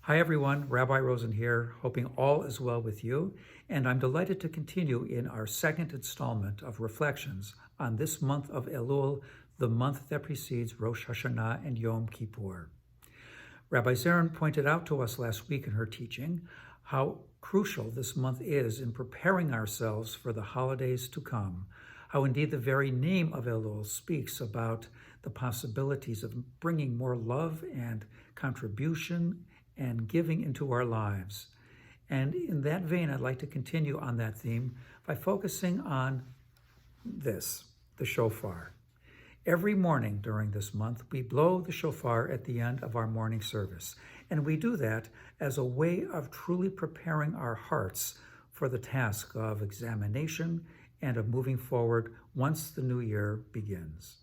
Hi everyone, Rabbi Rosen here, hoping all is well with you, and I'm delighted to continue in our second installment of reflections on this month of Elul, the month that precedes Rosh Hashanah and Yom Kippur. Rabbi Zeren pointed out to us last week in her teaching how crucial this month is in preparing ourselves for the holidays to come, how indeed the very name of Elul speaks about the possibilities of bringing more love and contribution and giving into our lives. And in that vein, I'd like to continue on that theme by focusing on this, the shofar. Every morning during this month, we blow the shofar at the end of our morning service. And we do that as a way of truly preparing our hearts for the task of examination and of moving forward once the new year begins.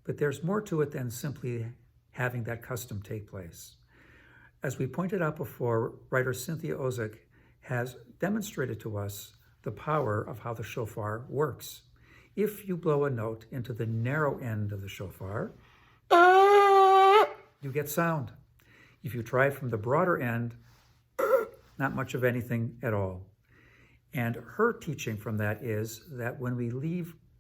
But there's more to it than simply having that custom take place. As we pointed out before, writer Cynthia Ozick has demonstrated to us the power of how the shofar works. If you blow a note into the narrow end of the shofar, you get sound. If you try from the broader end, not much of anything at all. And her teaching from that is that when we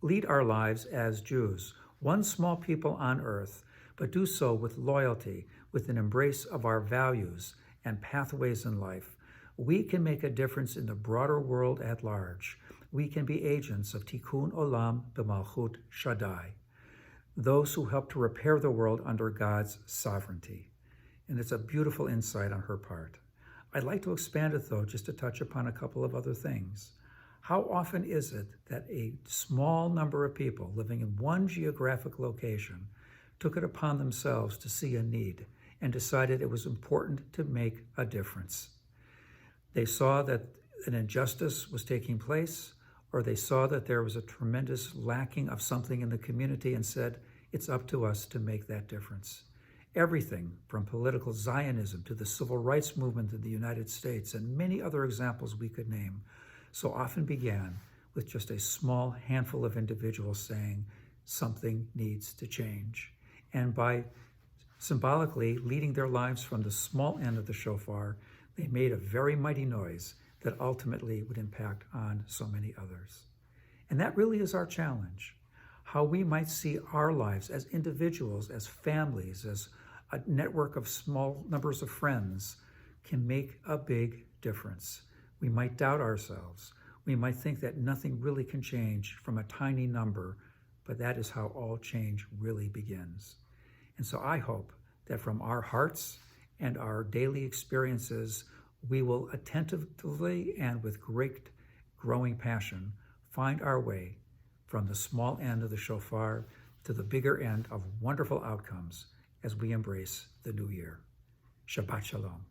lead our lives as Jews, one small people on earth, but do so with loyalty, with an embrace of our values and pathways in life, we can make a difference in the broader world at large. We can be agents of Tikkun Olam b'Malchut Shaddai, those who help to repair the world under God's sovereignty. And it's a beautiful insight on her part. I'd like to expand it, though, just to touch upon a couple of other things. How often is it that a small number of people living in one geographic location took it upon themselves to see a need and decided it was important to make a difference? They saw that an injustice was taking place, or they saw that there was a tremendous lacking of something in the community and said, it's up to us to make that difference. Everything from political Zionism to the civil rights movement in the United States and many other examples we could name so often began with just a small handful of individuals saying something needs to change. And by symbolically leading their lives from the small end of the shofar, they made a very mighty noise that ultimately would impact on so many others. And that really is our challenge, how we might see our lives as individuals, as families, as a network of small numbers of friends can make a big difference. We might doubt ourselves. We might think that nothing really can change from a tiny number, but that is how all change really begins. And so I hope that from our hearts and our daily experiences, we will attentively and with great growing passion find our way from the small end of the shofar to the bigger end of wonderful outcomes as we embrace the new year. Shabbat Shalom.